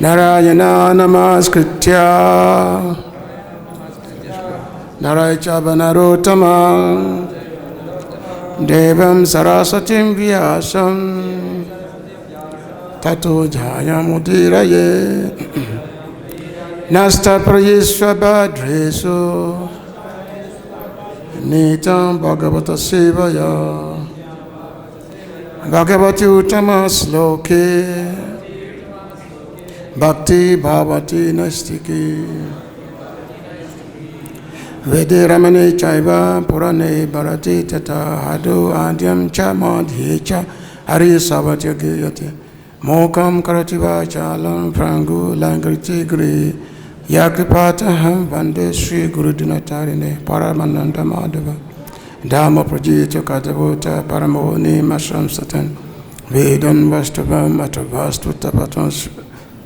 Narayana namaskritya Narayana narottamam Devam Saraswatim Vyasam Tato Jayamudiraye Nasta Prayesva Bhadresu Nitam Bhagavata Sevaya Bhagavati Uttama Sloke Bhakti Bhavati Nastiki Vede Ramane Chaiva Purane Bharati Tata Hadu Adyam Cha Madhye Cha Hari Savatya Giyate Mokam Karativa Chalam Prangu Langriti Gri Yakripataham Vande Sri Guru Dinatarine Paramananda Madhava Dhamma Prajita Katavota Paramoni Mashram Satan Vedan Vastavam Atavastu Tapatan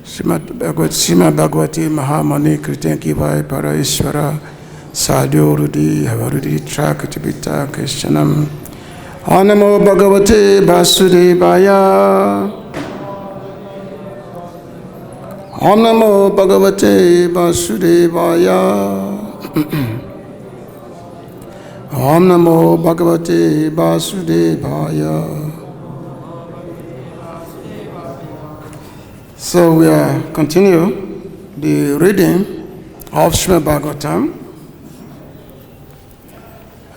Sima Bhagavati Mahamani Kritenki Vai Para Ishwara Sadhu Rudi Havarudi Trakatipita Krishnam Anamo Bhagavate Vasudevaya Om Namo Bhagavate Vasudevaya Om Namo Bhagavate Vasudevaya. So we continue the reading of Srimad Bhagavatam,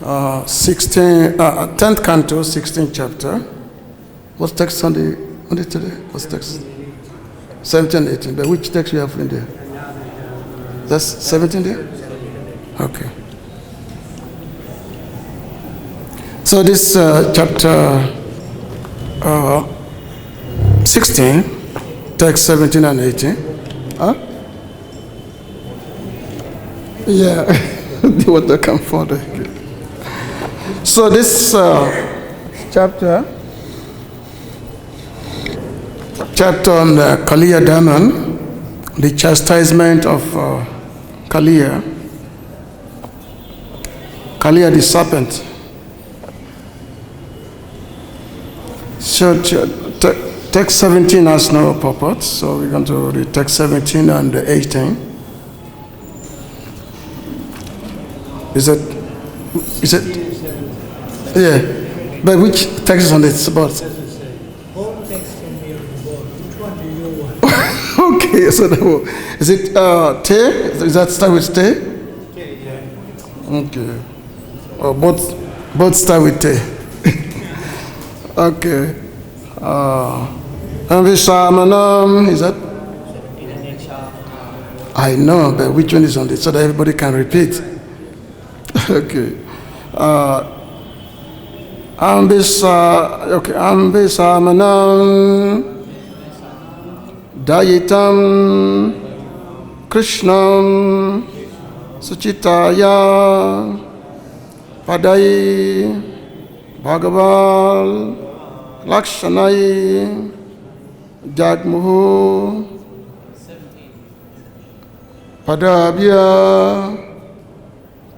10th canto, 16th chapter. What's text on the today? What's text? 17, 18. But which text you have in there? That's 17 there? Okay. So this chapter 16, text 17 and 18. Huh? Yeah, they want to come further. So this chapter on Kaliya Daman, the chastisement of Kaliya the serpent. So text 17 has no purport, so we're going to read text 17 and 18. Is it? Yeah. But which text is on the board? Both texts can be on the board. Which one do you want? Okay, so is it te? Is that start with te? Te, yeah. Okay. Oh, both start with te. Okay. Viś-pateḥ, is that? I know, but which one is on this so that everybody can repeat? Okay. Viś-pateḥ Dayitam Krishnam Suchitaya Padai Bhagavan Lakshanai Jagmuhu Padābja.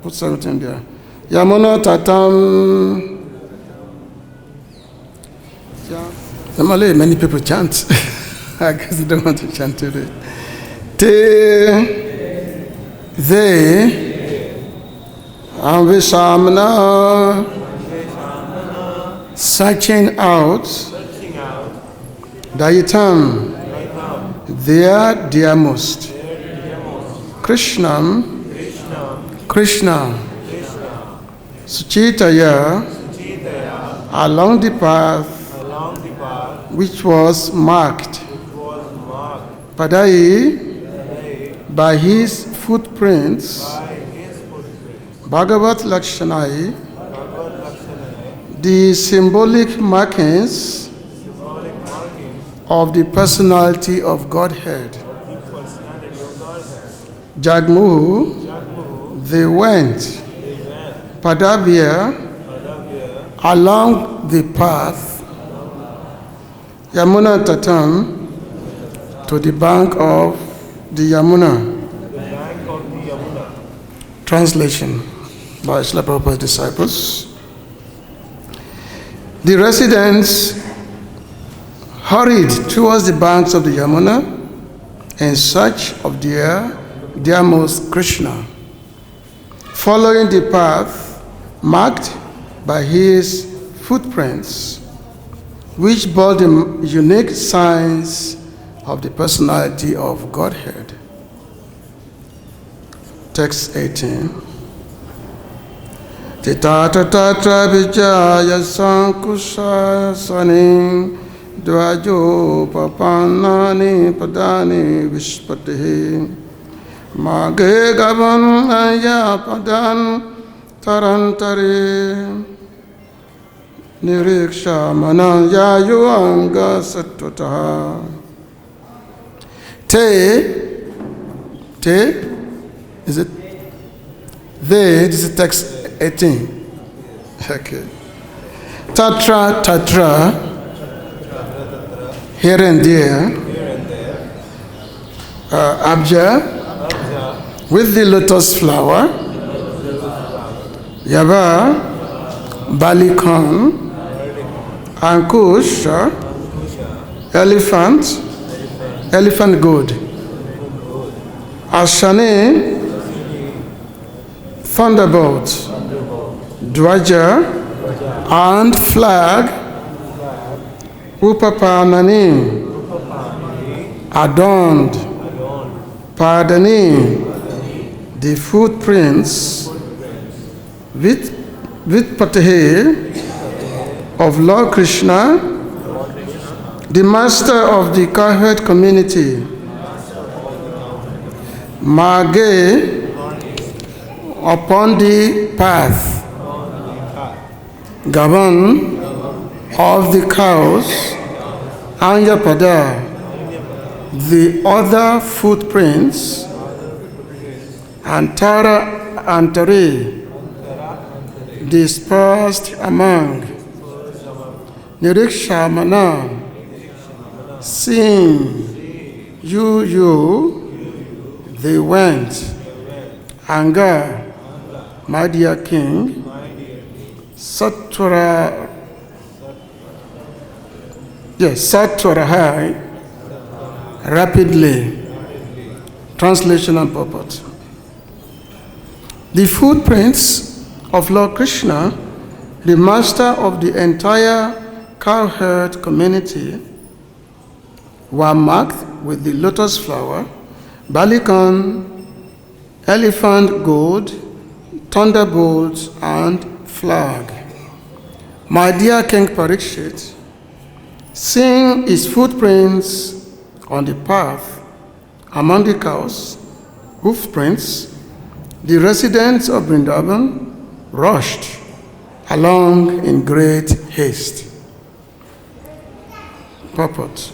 Put 17 there. Yamuna tatam. Normally many people chant. I guess they don't want to chant today. They viś-pateḥ searching out Dayitam, their dearmost, Krishnam, Krishna, Suchitaya, along the path which was marked, Padai, by his footprints, Bhagavat Lakshanai, the symbolic markings of the personality of Godhead. Jagmuhu, they went, Padābja, along the path, Yamuna tatam, to the bank of the Yamuna. Translation by Srila Prabhupada's disciples. The residents hurried towards the banks of the Yamuna in search of their dearmost Kṛṣṇa, following the path marked by his footprints, which bore the unique signs of the personality of Godhead. Text 18. tatrābja-yavāṅkuśāśani dhvajopapannāni padāni viś-pateḥ mārge gavām anya-padāntarāntare nirīkṣamāṇā yayur aṅga satvarāḥ. Is it? This is text 18. Okay. Tatra, here and there. Abja, with the lotus flower. Yava, barleycorn. Aṅkuśa, elephant goad. Aśani, thunderbolt. Dhvaja and flag. Upapannāni, adorned. Padāni, the footprints. viť-pateḥ of Lord Kṛṣṇa, the master of the cowherd community. Mārge, upon the path. Gavām, of the cows. Anya-pada, the other footprints. Antara-antare, dispersed among. nirīkṣamāṇā, seeing you, they went. Aṅga, my dear king. Satvarāḥ, rapidly. Translation and purport. The footprints of Lord Kṛṣṇa, the master of the entire cowherd community, were marked with the lotus flower, barleycorn, elephant goad, thunderbolt, and flag. My dear King Parīkṣit, seeing his footprints on the path among the cows, hoofprints, the residents of Vrindavan rushed along in great haste. Purport.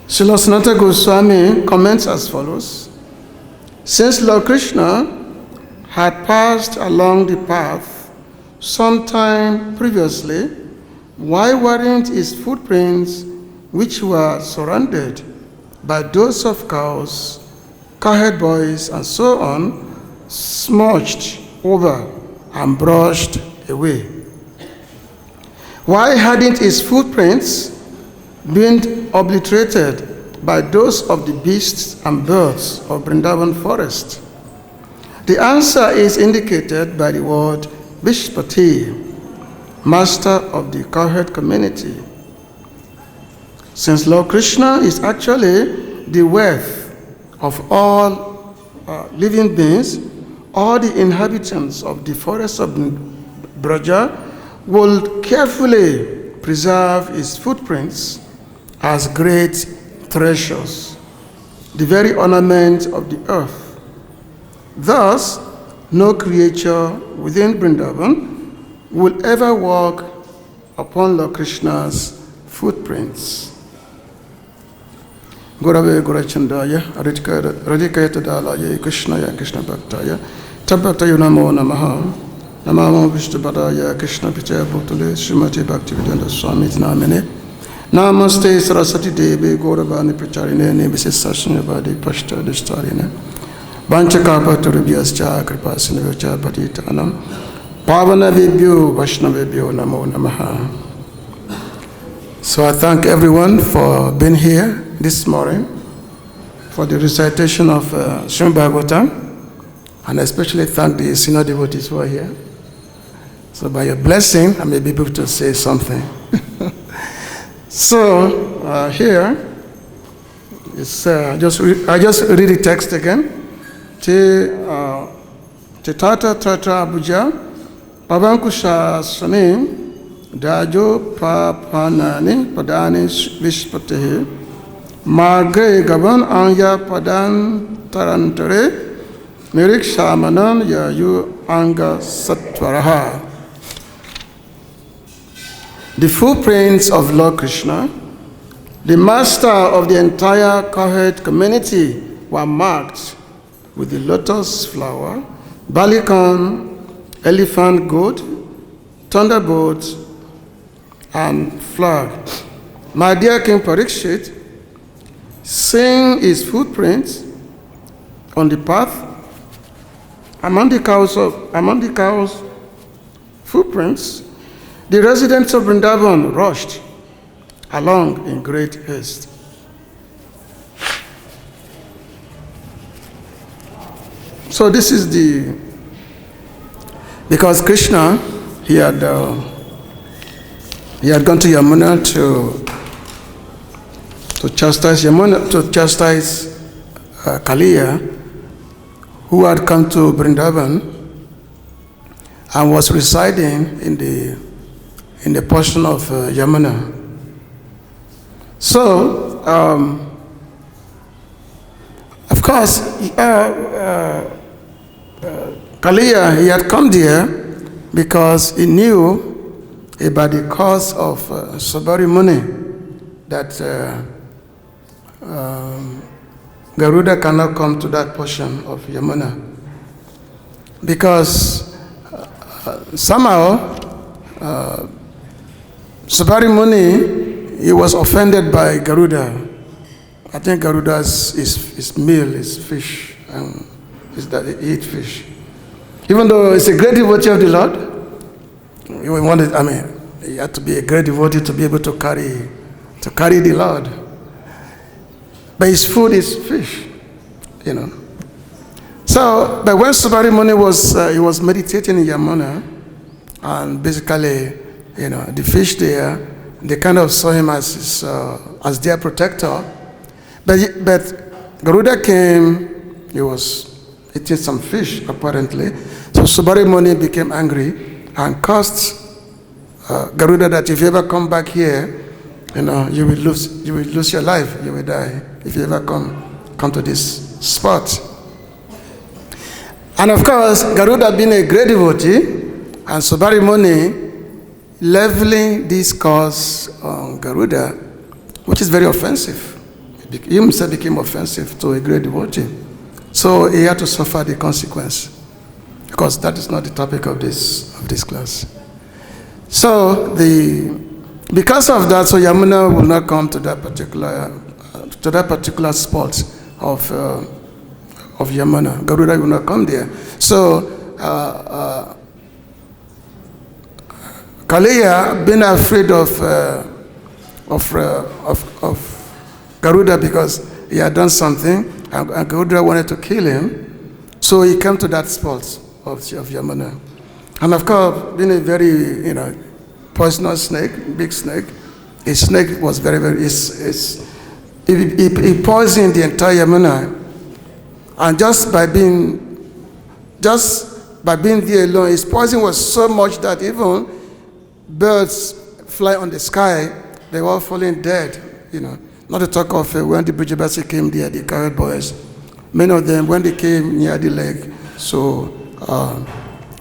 Srila Sanatana Goswami comments as follows. Since Lord Kṛṣṇa had passed along the path sometime previously, why weren't his footprints, which were surrounded by those of cows, cowherd boys, and so on, smudged over and brushed away? Why hadn't his footprints been obliterated by those of the beasts and birds of Vrindavan forest? The answer is indicated by the word viś-pateḥ, master of the cowherd community. Since Lord Kṛṣṇa is actually the wealth of all living beings, all the inhabitants of the forest of Braja will carefully preserve his footprints as great treasures, the very ornament of the earth. Thus, no creature within Vrindavan will ever walk upon Lord Kṛṣṇa's footprints. Gurave Gurachandaya, Radhikayatadalaya, Krishnaya, Krishna Bhaktaya, Tabbatayu Namo Namaha, Namamo viś-pateḥ, Krishna Pichaya Bhutale, Srimati Bhaktivedanta Swami Namine, Namaste Saraswati Devi, Gauravani Pracharine, Nebisesasanyavadi, Pashta Dishtarine, Vanchakapatarubhyascha, Kripasinavyacha, Patitanam, Pavanavibhyo, Vaishnavibhyo, Namo Namaha. So I thank everyone for being here this morning for the recitation of Srimad Bhagavatam, and especially thank the senior devotees who are here. So by your blessing, I may be able to say something. So here, it's, I just read the text again. tatrābja-yavāṅkuśāśani dhvajopapannāni padāni viś-pateḥ mārge gavām anya-padāntarāntare nirīkṣamāṇā yayur aṅga sa-tvarāḥ. The footprints of Lord Kṛṣṇa, the master of the entire cowherd community, were marked with the lotus flower, barleycorn, elephant goad, thunderbolt, and flag. My dear King Parīkṣit, seeing his footprints on the path, among the cows' footprints, the residents of Vrindavan rushed along in great haste. So this is because Krishna, he had gone to Yamuna to chastise Kaliya, who had come to Vrindavan and was residing in the portion of Yamuna. So, of course, Kaliya, he had come there because he knew about the cause of Sabari Muni, that Garuda cannot come to that portion of Yamuna. Because somehow Sabari Muni, he was offended by Garuda. I think Garuda's his meal is fish, and is that he eat fish. Even though he's a great devotee of the Lord, he had to be a great devotee to be able to carry the Lord. But his food is fish, So, but when Sabari Muni was meditating in Yamuna, and basically, the fish there, they kind of saw him as their protector. But Garuda came, he was eating some fish apparently. So Sabari Muni became angry and cursed Garuda that if you ever come back here, you will lose your life, you will die if you ever come to this spot. And of course, Garuda being a great devotee, and Sabari Muni leveling this curse on Garuda, which is very offensive. He himself became offensive to a great devotee. So he had to suffer the consequence, because that is not the topic of this class. So because of that, so Yamuna will not come to that particular spot of Yamuna. Garuda will not come there. So Kaliya, being afraid of Garuda because he had done something, and Garuda wanted to kill him, so he came to that spot of Yamuna. And of course, being a very poisonous snake, big snake, his snake was very, very, he poisoned the entire Yamuna. And just by being there alone, his poison was so much that even birds fly on the sky, they were all falling dead, Not to talk of when the Brajabasi came there, the cowherd boys. Many of them, when they came near the lake, so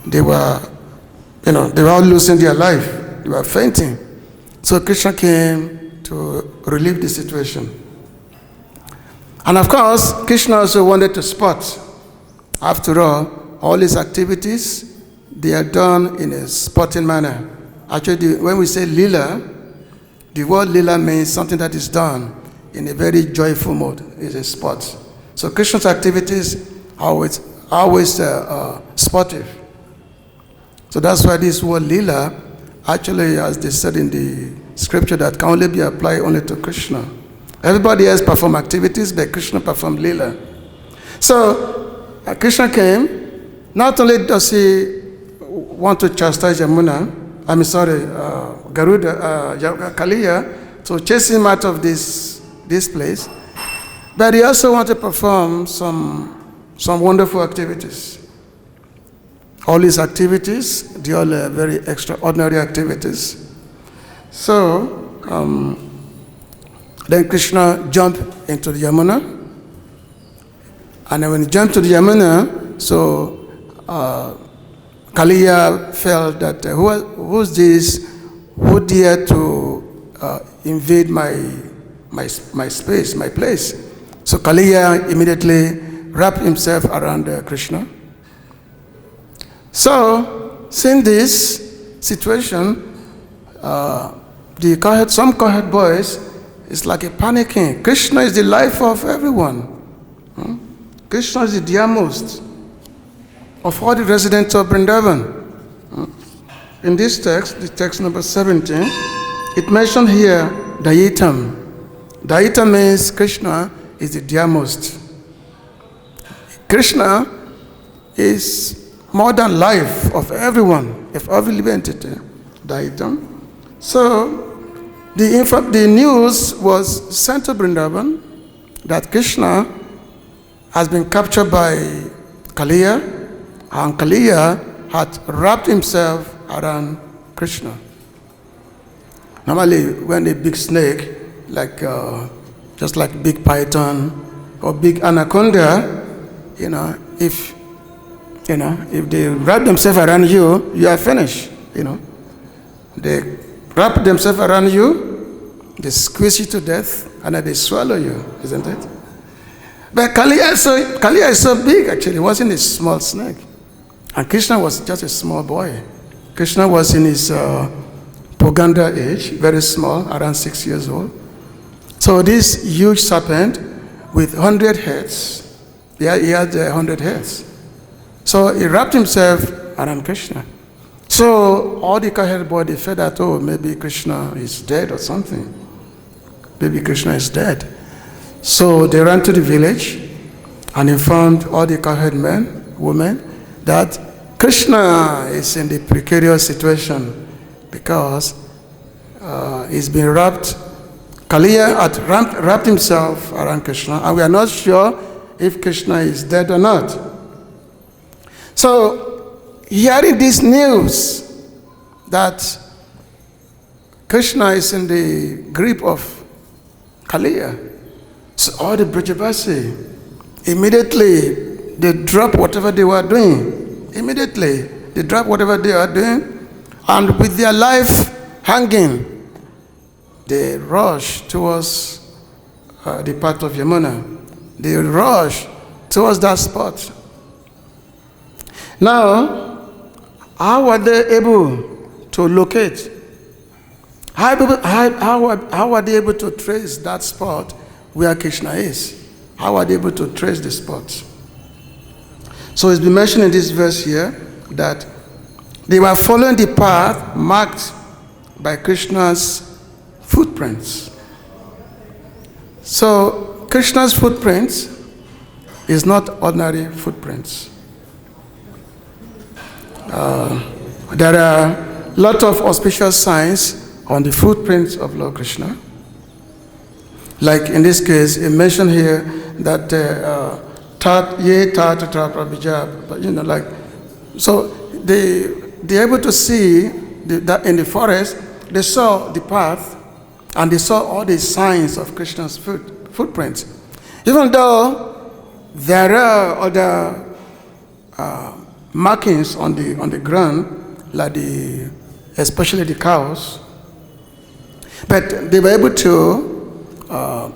they were all losing their life. They were fainting. So Krishna came to relieve the situation. And of course, Krishna also wanted to spot. After all his activities, they are done in a sporting manner. Actually, when we say lila, the word lila means something that is done in a very joyful mode. It's a sport. So Krishna's activities are always sportive. So that's why this word lila, actually, as they said in the scripture, that can only be applied only to Krishna. Everybody else performed activities, but Krishna performed lila. So Krishna came. Not only does he want to chastise Garuda, Kaliya, to chase him out of this place, but he also wants to perform some wonderful activities. All these activities, they all are very extraordinary activities. So then Krishna jumped into the Yamuna, and then when he jumped to the Yamuna, so Kaliya felt that who's this? Who dared to invade my space, my place? So Kaliya immediately wrapped himself around Krishna. So, seeing this situation, some cowherd boys is like a panicking. Krishna is the life of everyone. Krishna is the dearmost of all the residents of Vrindavan. In this text, the text number 17, it mentioned here Dayitam. Dayitam means Krishna is the dearmost. Krishna is more than life of everyone, of every living entity. Dayitam. So the news was sent to Vrindavan that Krishna has been captured by Kaliya, and Kaliya had wrapped himself around Krishna. Normally, when a big snake, just like big python or big anaconda, if they wrap themselves around you, you are finished. They wrap themselves around you, they squeeze you to death, and then they swallow you, isn't it? But Kaliya is so big, actually. It wasn't a small snake. And Krishna was just a small boy. Krishna was in his Poganda age, very small, around 6 years old. So this huge serpent with 100 heads, he had 100 heads. So he wrapped himself around Krishna. So all the cowherd boys, they felt that, maybe Krishna is dead or something. Maybe Krishna is dead. So they ran to the village and informed all the cowherd men, women, that Krishna is in the precarious situation because he's been wrapped. Kaliya had wrapped himself around Krishna, and we are not sure if Krishna is dead or not. So, hearing this news that Krishna is in the grip of Kaliya, so all the Brajavasi, immediately they drop whatever they were doing. Immediately they drop whatever they are doing, and with their life hanging, they rush towards the path of Yamuna. They rush towards that spot. Now, how were they able to locate? How were they able to trace that spot where Krishna is? How are they able to trace the spot? So it's been mentioned in this verse here that they were following the path marked by Krishna's footprints. So Krishna's footprints is not ordinary footprints. There are a lot of auspicious signs on the footprints of Lord Kṛṣṇa. Like in this case, it mentioned here that so they're able to see that in the forest, they saw the path and they saw all the signs of Krishna's footprints. Even though there are other markings on the ground, like especially the cows, but they were able to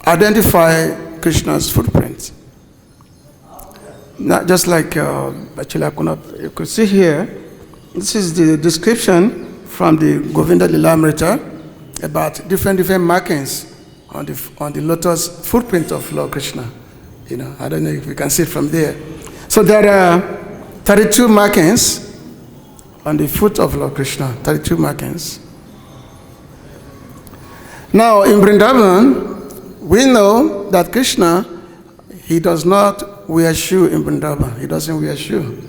identify Krishna's footprints. Not just like actually you could see here. This is the description from the Govinda Lilamrita about different markings on the lotus footprint of Lord Kṛṣṇa. I don't know if you can see it from there. So there are 32 markings on the foot of Lord Kṛṣṇa. 32 markings. Now, in Vrindavan, we know that Krishna, he does not wear shoe in Vrindavan. He doesn't wear shoe.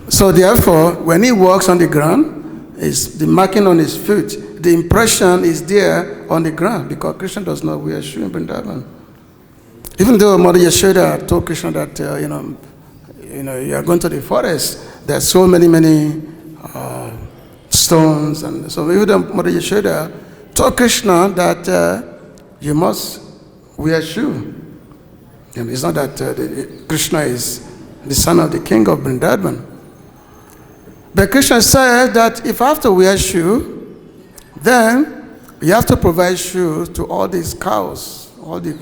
So therefore, when he walks on the ground, is the marking on his foot. The impression is there on the ground because Krishna does not wear shoe in Vrindavan. Even though Mother Yashoda told Krishna that you are going to the forest, there are so many stones, and so even though Mother Yashoda told Krishna that you must wear shoe. And it's not that Krishna is the son of the king of Vrindavan. But Krishna said that if I have to wear shoe, then you have to provide shoes to all these cows, all the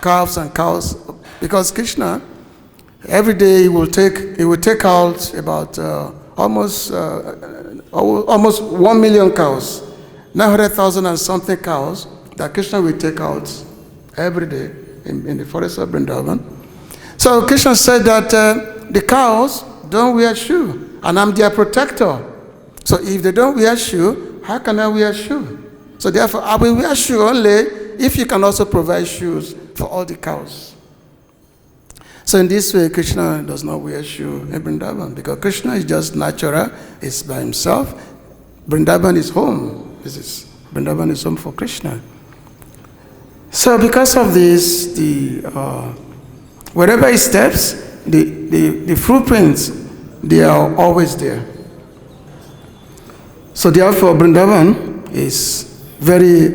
calves and cows, because Krishna, every day he will take out about almost 1 million cows, 900,000 and something cows that Krishna will take out every day in the forest of Vrindavan. So Krishna said that the cows don't wear shoe, and I'm their protector. So if they don't wear shoe, how can I wear shoe? So therefore, I will wear shoe only if you can also provide shoes for all the cows. So in this way, Krishna does not wear shoe in Vrindavan because Krishna is just natural, it's by himself. Vrindavan is home. Vrindavan is home for Krishna. So because of this, wherever he steps, the footprints, they are always there. So therefore, Vrindavan is very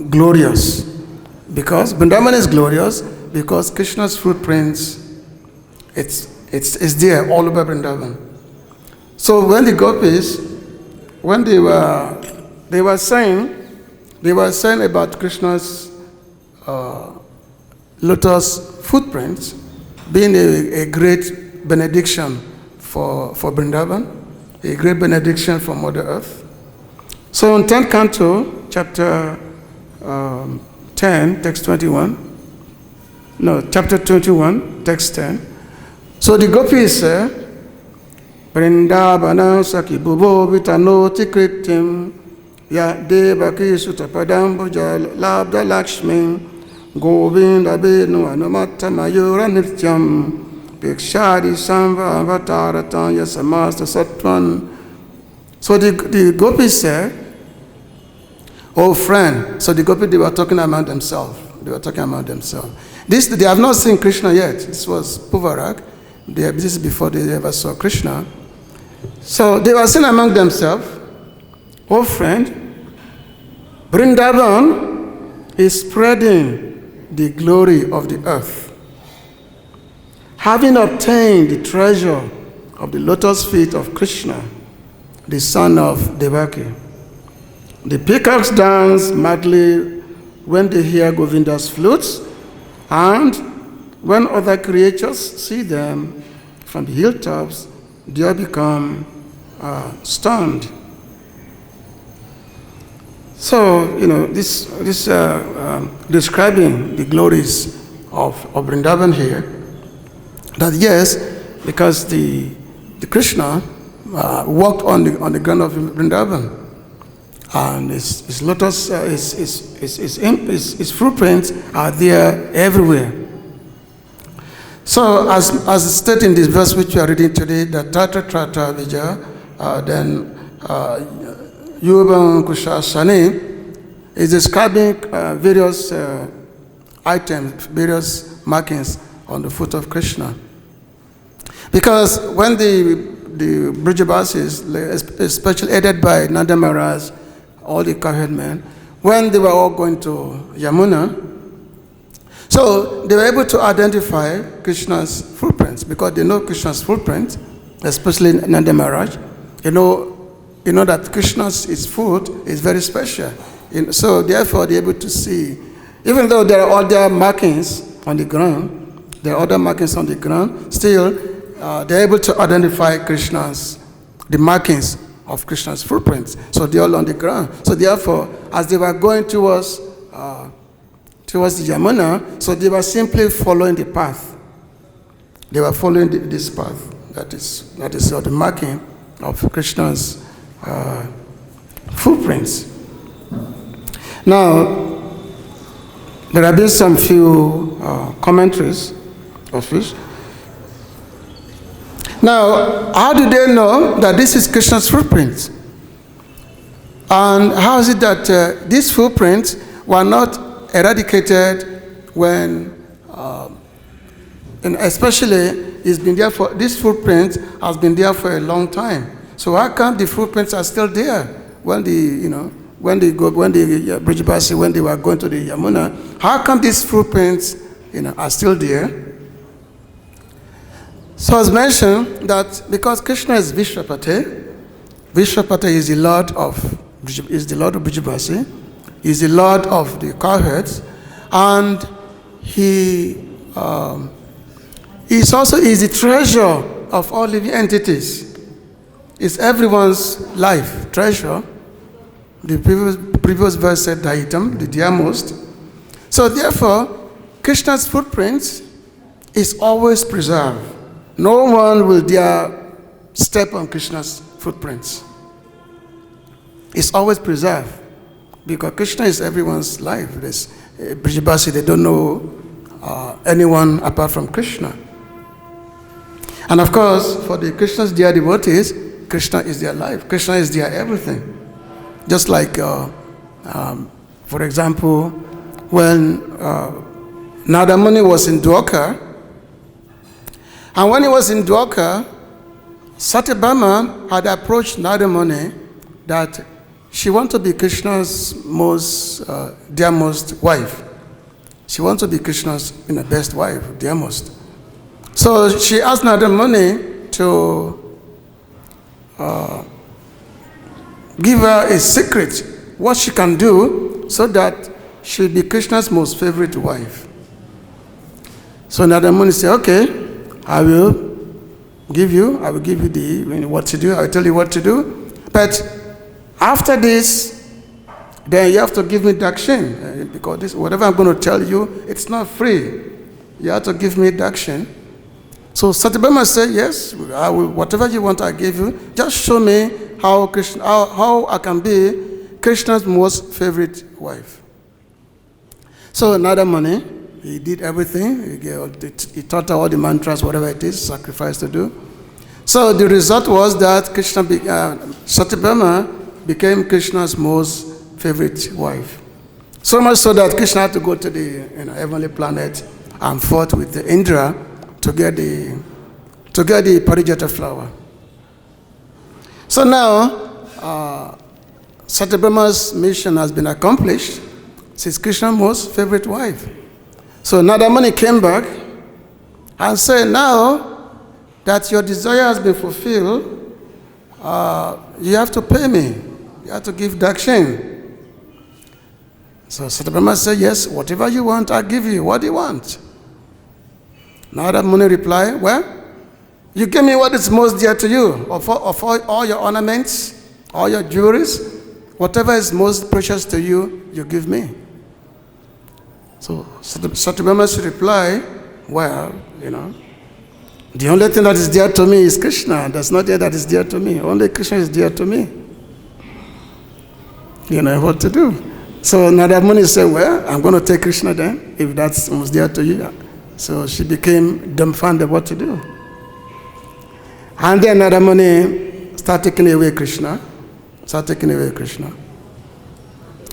glorious. Because Vrindavan is glorious because Krishna's footprints, it's there all over Vrindavan. So when the gopis, when they were saying about Krishna's lotus footprints being a great benediction for Vrindavan, a great benediction for Mother Earth. So in 10th canto, chapter 10, text 21, chapter 21, text 10. So the gopis say, Vrindavana saki bubo vitanoti kritim ya devaki sutapadam bhuja labda lakshmi govinda benu anumata mayura nityam Bhikshadi samva avataratan yasamasta satvan. So the gopis said, oh friend, so the gopis, they were talking among themselves. They have not seen Krishna yet. This was Puvarak. This is before they ever saw Krishna. So they were saying among themselves, oh friend, Vrindavan is spreading the glory of the earth. Having obtained the treasure of the lotus feet of Krishna, the son of Devaki, the peacocks dance madly when they hear Govinda's flutes, and when other creatures see them from the hilltops, they all become stunned. So, this describing the glories of Vrindavan here, that yes, because the Krishna walked on the ground of Vrindavan, and his lotus, his footprints are there everywhere. So, as stated in this verse which we are reading today, the tatrābja-yavāṅkuśāśani, then aṅkuśa is describing various items, various markings on the foot of Krishna. Because when the Brajabasis, especially aided by Nanda Maharaj, all the cowherd men, when they were all going to Yamuna, so they were able to identify Krishna's footprints because they know Krishna's footprint, especially Nanda Maharaj. You know that Krishna's foot is very special. So therefore they're able to see, even though there are other markings on the ground, still they're able to identify the markings of Krishna's footprints. So they're all on the ground. So therefore, as they were going towards the Yamuna, so they were simply following the path. They were following this path. That is the marking of Krishna's footprints. Now, there have been some few commentaries of which. Now, how do they know that this is Krishna's footprint? And how is it that these footprints were not eradicated when, and especially, it's been there for, this footprint has been there for a long time. So how come the footprints are still there when when they Brajabasi, when they were going to the Yamuna? How come these footprints, are still there? So as mentioned that because Krishna is viś-pateḥ, viś-pateḥ is the Lord of Brajabasi, is the Lord of the cowherds, and he is also the treasure of all living entities. It's everyone's life treasure. The previous verse said Daitam, the dearmost. So therefore, Krishna's footprints is always preserved. No one will dare step on Krishna's footprints. It's always preserved because Krishna is everyone's life. Brajabasi, they don't know anyone apart from Krishna. And of course, for the Krishna's dear devotees, Krishna is their life. Krishna is their everything. Just like, for example, when Narada Muni was in Dwarka, and when he was in Dwarka, Satyabhama had approached Narada Muni that she wants to be Krishna's most dearmost wife. She wants to be Krishna's best wife, dearmost. So she asked Narada Muni to give her a secret, what she can do so that she'll be Krishna's most favorite wife. So Narada Muni said, okay, I will give you what to do, I'll tell you what to do. But after this, then you have to give me dakshin, because whatever I'm going to tell you, it's not free. You have to give me dakshin. So Satyabhama said, yes, I will, whatever you want, I give you. Just show me how I can be Krishna's most favorite wife. So Narada Muni, he did everything. He taught her all the mantras, whatever it is, sacrifice to do. So the result was that Satyabhama became Krishna's most favorite wife. So much so that Krishna had to go to the heavenly planet and fought with the Indra to get the Parijata flower. So now, Satyabhama's mission has been accomplished. She's Krishna's most favorite wife. So Narada Muni came back and said, now that your desire has been fulfilled, you have to pay me. You have to give dakshin. So Satyabhama said, yes, whatever you want, I'll give you. What do you want? Narada Muni replied, well, you give me what is most dear to you, of all your ornaments, all your jewelries, whatever is most precious to you, you give me. So Satyabhama's reply, well, the only thing that is dear to me is Krishna. There's nothing that is dear to me. Only Krishna is dear to me. You know what to do. So Narada Muni said, well, I'm going to take Krishna then, if that's most dear to you. So she became dumbfounded what to do. And then Narada Muni started taking away Krishna.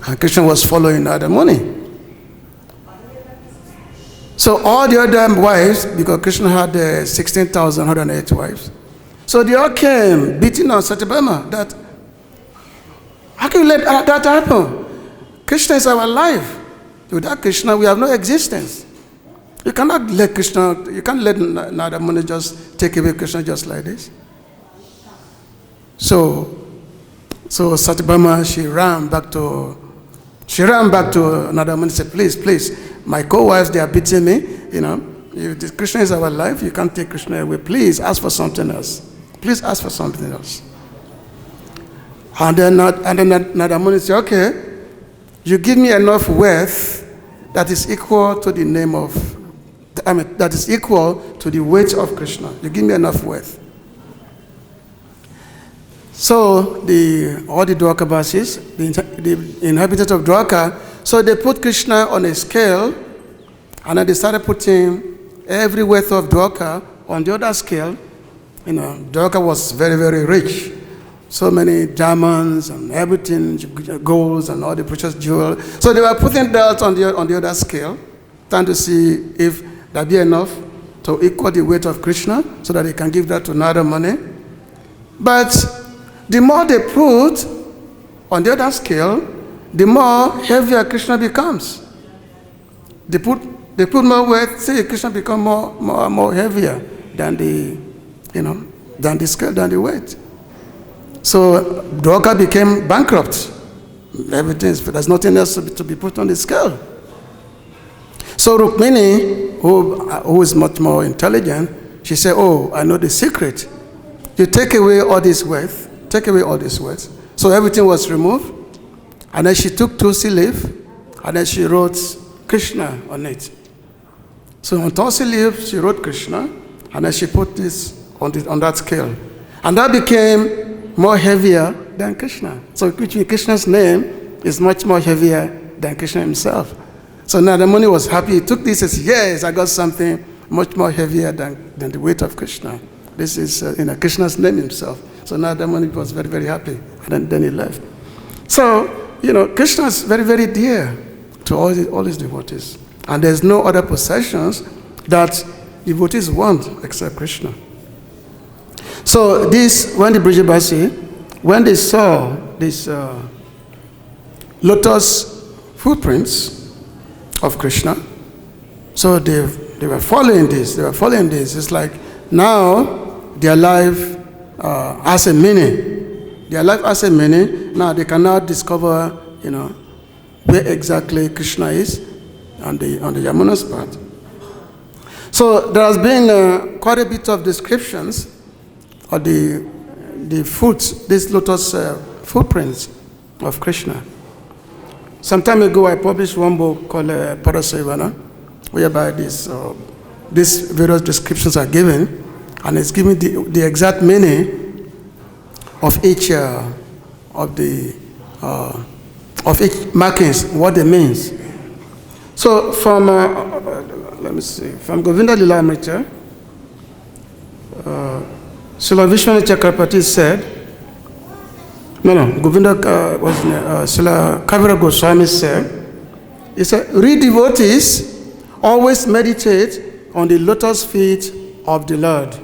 And Krishna was following Narada Muni. So all the other wives, because Krishna had 16,108 wives, so they all came beating on Satyabhama that, how can you let that happen? Krishna is our life. Without Krishna, we have no existence. You cannot let Krishna, you can't let Narada Muni just take away Krishna just like this. So Satyabhama, she ran back to Narada Muni and said, please, my co-wives, they are beating me. If Krishna is our life, you can't take Krishna away. Please ask for something else. Please ask for something else. And then Narada Muni said, okay, you give me enough wealth that is equal to the name of, that is equal to the weight of Krishna. You give me enough wealth. So all the Dwarkabasis, the inhabitants of Dwarka, so they put Krishna on a scale, and then they started putting every worth of Dwarka on the other scale. Dwarka was very, very rich. So many diamonds and everything, golds and all the precious jewels. So they were putting that on the other scale, trying to see if there'd be enough to equal the weight of Krishna, so that they can give that to Narada Muni. But the more they put on the other scale, the more heavier Krishna becomes. They put more weight, see Krishna become more heavier than the scale, than the weight. So Dwarka became bankrupt. There's nothing else to be put on the scale. So Rukmini, who is much more intelligent, she said, "Oh, I know the secret. You take away all this weight. So everything was removed. And then she took Tulsi leaf, and then she wrote Krishna on it. So on Tulsi leaf, she wrote Krishna, and then she put this on that scale. And that became more heavier than Krishna. So Krishna's name is much more heavier than Krishna himself. So Narada Muni was happy. He took this and said, yes, I got something much more heavier than the weight of Krishna. This is Krishna's name himself. So Narada Muni was very, very happy. And then he left. So, Krishna is very, very dear to all his devotees. And there's no other possessions that devotees want except Krishna. So when the Brajabasi, when they saw these lotus footprints of Krishna, so they were following this. It's like now their life has a meaning. Their life has a meaning. Now they can now discover, where exactly Krishna is on the Yamuna's part. So there has been quite a bit of descriptions of the these lotus footprints of Krishna. Some time ago, I published one book called Parasavana, whereby these various descriptions are given, and it's giving the exact meaning of each of each markings, what it means. So from from Govinda Lilamrita, Srila Vishwanath Chakrabarti said, Srila Kavira Goswami said, he said, we devotees always meditate on the lotus feet of the Lord.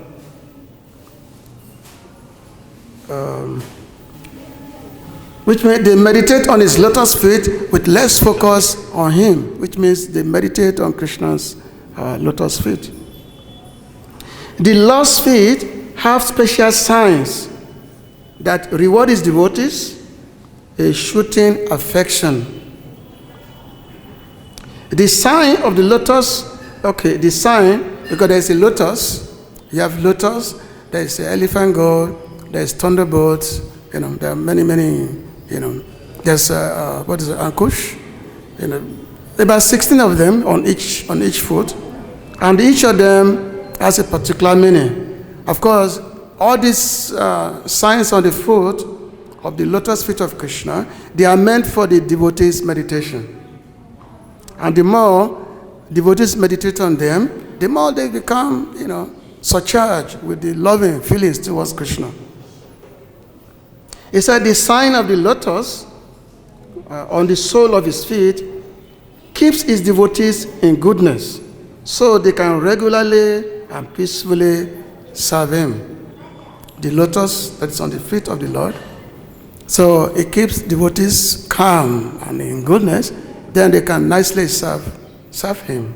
Which means they meditate on his lotus feet with less focus on him, which means they meditate on Krishna's lotus feet. The Lord's feet have special signs that reward his devotees a shooting affection. The sign of the lotus, the sign, because there is a lotus, you have lotus, there is the elephant goad, there is thunderbolt, there are many, there's aṅkuśa, about 16 of them on each foot, and each of them has a particular meaning. Of course, all these signs on the foot of the lotus feet of Krishna, they are meant for the devotees' meditation. And the more devotees meditate on them, the more they become, surcharged with the loving feelings towards Krishna. He said the sign of the lotus on the sole of his feet keeps his devotees in goodness, so they can regularly and peacefully serve him. The lotus that is on the feet of the Lord, so it keeps devotees calm and in goodness, then they can nicely serve him.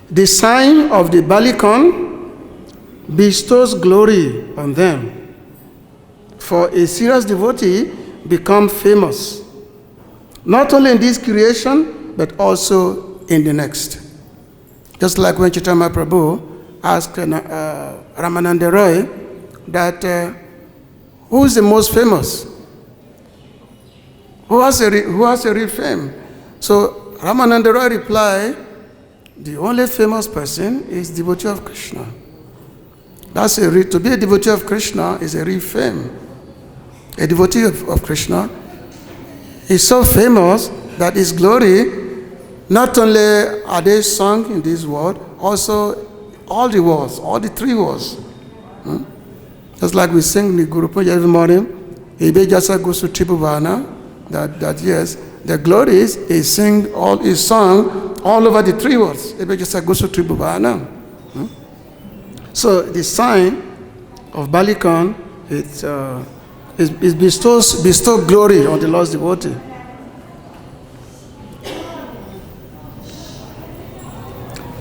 The sign of the barleycorn bestows glory on them, for a serious devotee becomes famous, not only in this creation, but also in the next. Just like when Chaitanya Prabhu asked Ramananda Roy that who is the most famous? Who has a real fame? So Ramananda Roy replied, the only famous person is devotee of Krishna. To be a devotee of Krishna is a real fame. A devotee of Krishna is so famous that his glory, not only are they sung in this world, also all the worlds, all the three worlds. Just like we sing the Guru Puja every morning, Ibe Jasa Gusu Tribhuvana, that yes, the glory is sung all over the three worlds. Ibe Jasa Gusu Tribhuvana. So the sign of barleycorn, it bestows glory on the Lord's devotee.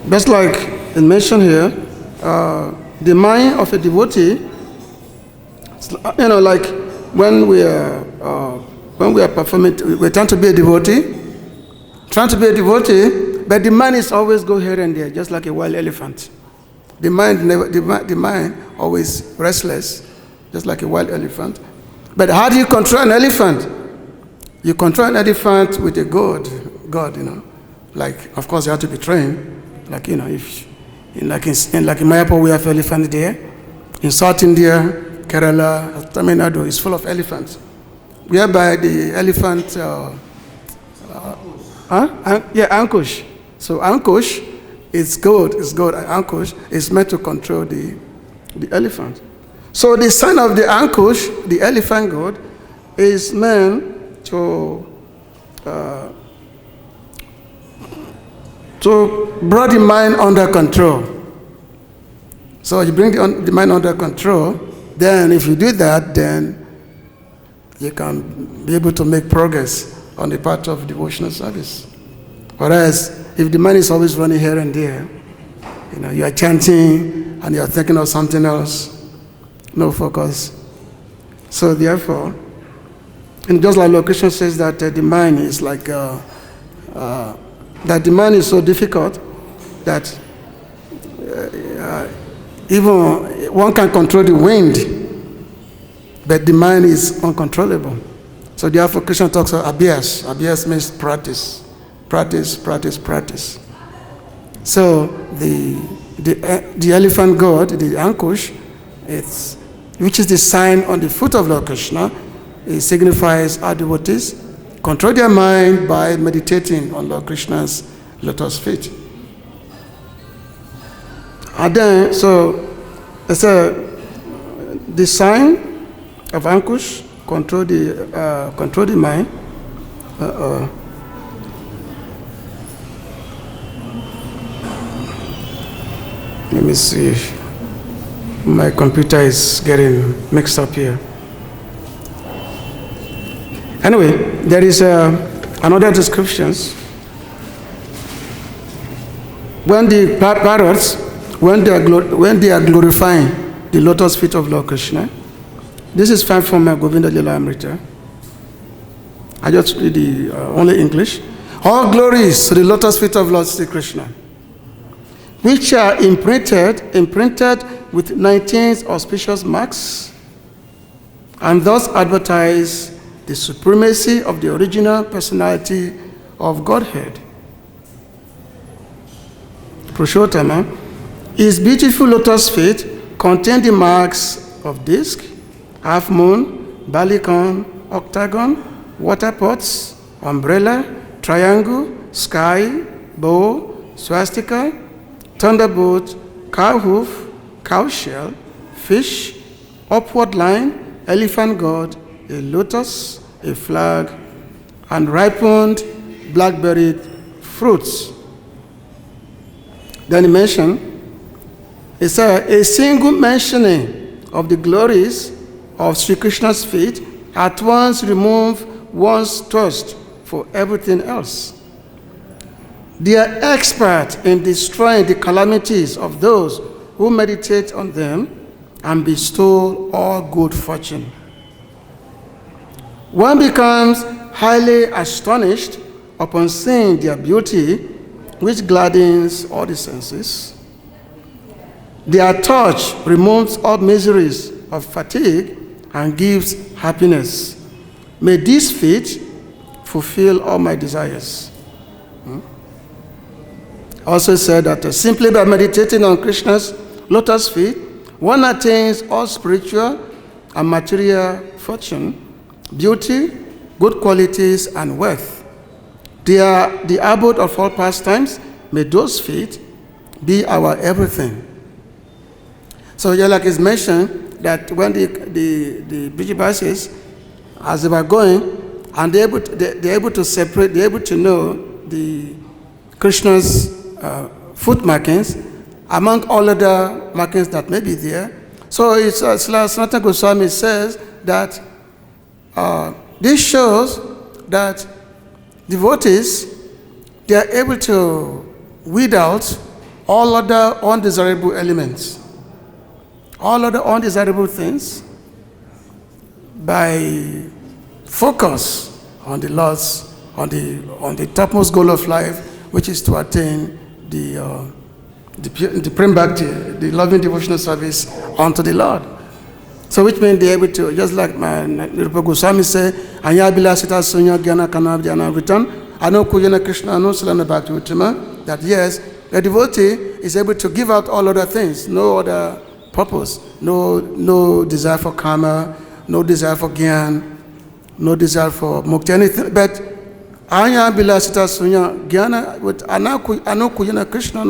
Just like it mentioned here, the mind of a devotee, like when we are performing, we're trying to be a devotee, but the mind is always go here and there, just like a wild elephant. The mind always restless, just like a wild elephant. But how do you control an elephant? You control an elephant with a goad, Like, of course, you have to be trained. Like, if in Mayapur we have elephant there. In South India, Kerala, Tamil Nadu is full of elephants. Whereby the elephant, aṅkuśa. So aṅkuśa is goad. Aṅkuśa is meant to control the elephant. So the sign of the aṅkuśa, the elephant goad, is meant to bring the mind under control. So you bring the mind under control, then if you do that, then you can be able to make progress on the part of devotional service. Whereas if the mind is always running here and there, you are chanting and you are thinking of something else, no focus. So therefore, and just like Lord Kṛṣṇa says that the mind is like, that the mind is so difficult that even one can control the wind, but the mind is uncontrollable. So therefore Krishna talks about abjas. Abjas means practice. So the elephant god, the aṅkuśa, which is the sign on the foot of Lord Kṛṣṇa, it signifies our devotees control their mind by meditating on Lord Kṛṣṇa's lotus feet. And then, so it's the sign of aṅkuśa control the mind. Let me see. My computer is getting mixed up here. Anyway, there is another descriptions. When the parrots, when they are glorifying the lotus feet of Lord Kṛṣṇa, this is found from Govinda Lila Amrita. I just read the only English. All glories to the lotus feet of Lord Sri Kṛṣṇa, which are imprinted with 19 auspicious marks, and thus advertise the supremacy of the original personality of Godhead. Puruṣottama, his beautiful lotus feet contain the marks of disc, half moon, barleycorn, octagon, water pots, umbrella, triangle, sky, bow, swastika, thunderbolt, cow hoof, cow shell, fish, upward line, elephant god, a lotus, a flag, and ripened blackberry fruits. Then he mentioned, he said, a single mentioning of the glories of Sri Krishna's feet at once remove one's thirst for everything else. They are expert in destroying the calamities of those who meditate on them and bestow all good fortune. One becomes highly astonished upon seeing their beauty, which gladdens all the senses. Their touch removes all miseries of fatigue and gives happiness. May these feet fulfill all my desires. Also said that simply by meditating on Krishna's lotus feet, One attains all spiritual and material fortune, beauty, good qualities, and wealth. They are the abode of all pastimes. May those feet be our everything. So yeah, like it's mentioned that when the viś-pateḥs, as they were going, and they're able to separate, they're able to know the Krishna's foot markings among all other markings that may be there. So it's Sanatana Goswami says that this shows that devotees, they are able to weed out all other undesirable elements, all other undesirable things, by focus on the Lord's, on the topmost goal of life, which is to attain the prem bhakti, the loving devotional service unto the Lord. So which means they're able to, just like my Goswami say, anya-pada sunya gyana kana dhyana return, aṅkuśa Krishna no salana bhakti uttima, that yes, the devotee is able to give out all other things, no other purpose, no desire for karma, no desire for gyan, no desire for mukti, anything, but anya-pada sunya gyana with aṅkuśa Krishna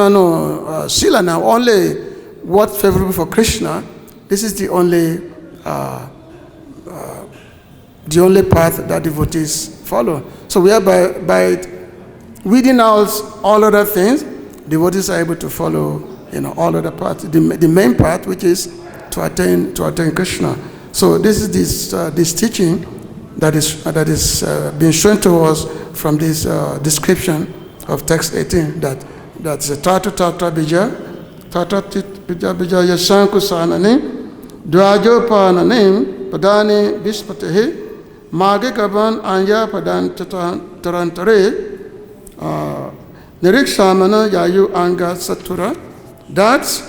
no sila now, only what's favorable for Krishna. This is the only path that devotees follow. So we are by weeding out all other things, devotees are able to follow, all other paths. The main path, which is to attain Krishna. So this is this teaching that is being shown to us from this description of text 18, that's a tatrābja-yavāṅkuśāśani, dhvajopapannāni, padāni, viś-pateḥ, mārge gavām, anya-padāntarāntare, nirīkṣamāṇā, yayur, aṅga, satvarāḥ. That's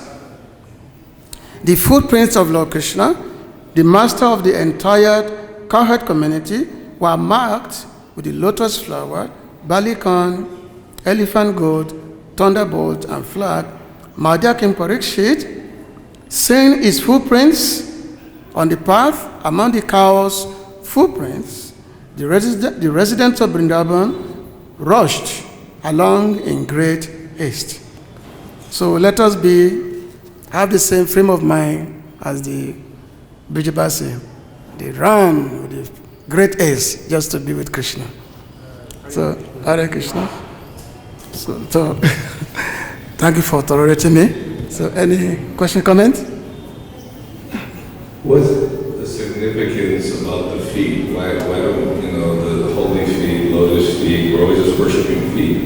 the footprints of Lord Kṛṣṇa, the master of the entire cowherd community, were marked with the lotus flower, barleycorn, elephant goad, thunderbolt, and flag. Mārge King Parīkṣit, seeing his footprints on the path among the cows' footprints, the residents of Vrindavan rushed along in great haste. So let us have the same frame of mind as the viś-pateḥ. They ran with the great haste just to be with Krishna. So, Hare Krishna. So thank you for tolerating me. So any question, comment? What's the significance about the feet? Why don't, the holy feet, lotus feet, we're always just worshiping feet.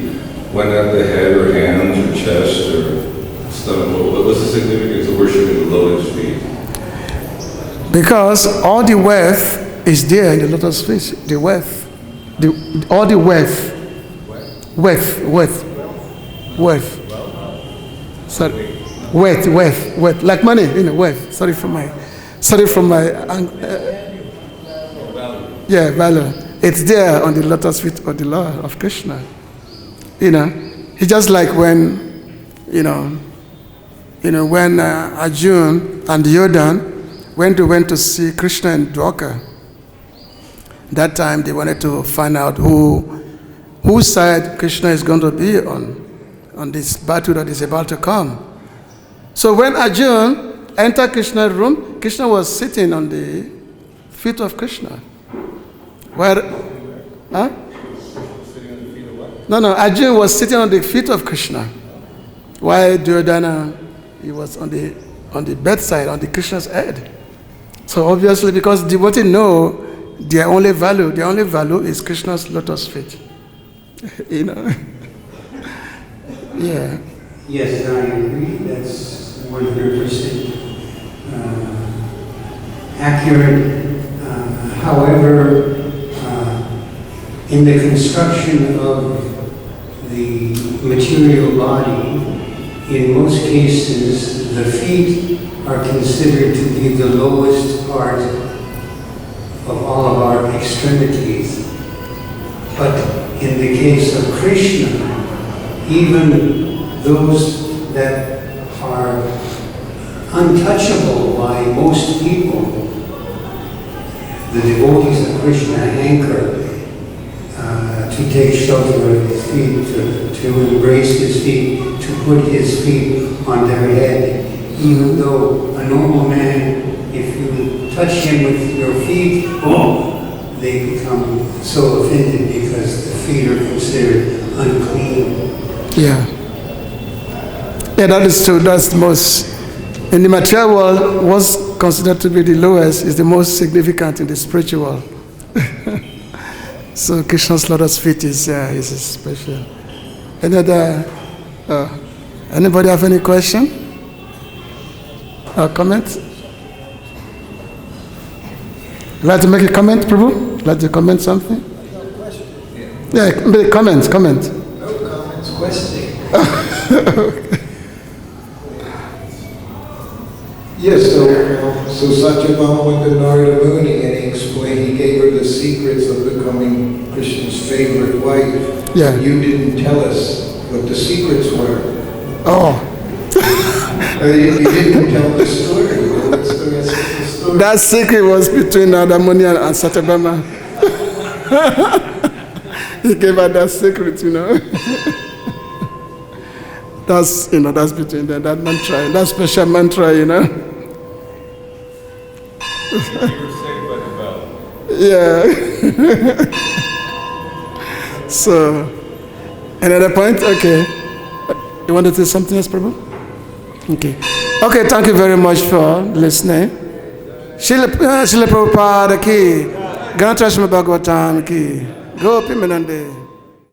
Why not the head or hands or chest or stomach? What's the significance of worshiping the lotus feet? Because all the wealth is there in the lotus feet. The wealth. All the wealth. Wealth. Sorry. Wealth. Like money, wealth. Sorry for my value. It's there on the lotus feet of the Lord of Krishna. It's just like when, when Arjuna and Yodhan went to see Krishna and Dwaka. That time they wanted to find out whose side Krishna is going to be on this battle that is about to come. So when Arjuna entered Krishna's room, Krishna was sitting on the feet of Krishna. Arjuna was sitting on the feet of Krishna, while Duryodhana, he was on the bedside, on the Krishna's head. So obviously, because devotees know their only value is Krishna's lotus feet. Yeah. Yes, I agree. That's 100% accurate. However, in the construction of the material body, in most cases, the feet are considered to be the lowest part of all of our extremities. But in the case of Krishna, even those that are untouchable by most people. The devotees of Krishna hanker to take shelter of his feet, to embrace his feet, to put his feet on their head. Even though a normal man, if you touch him with your feet, they become so offended because the feet are considered unclean. Yeah. Yeah, that is true. That's the most, in the material world, what's considered to be the lowest is the most significant in the spiritual world. So Krishna's lotus feet is special. Any other, anybody have any question? Comment? Like to make a comment, Prabhu? Like to comment something? No question. Yeah, comment. No comments, questioning. Okay. Yes, so Satyabhama went to Narada Muni and he explained, he gave her the secrets of becoming Krishna's favorite wife. Yeah. You didn't tell us what the secrets were. Oh. You didn't tell the story. What's the story? That secret was between Narada Muni and Satyabhama. He gave her that secret, That's, that's between them, that mantra, that special mantra, You were saved by the bell. Yeah. So, another point? Okay. You want to say something else, Prabhu? Okay. Okay, thank you very much for listening. Srila Prabhupada ki, Ganatra Srimad Bhagavatam ki, Gopi Menande.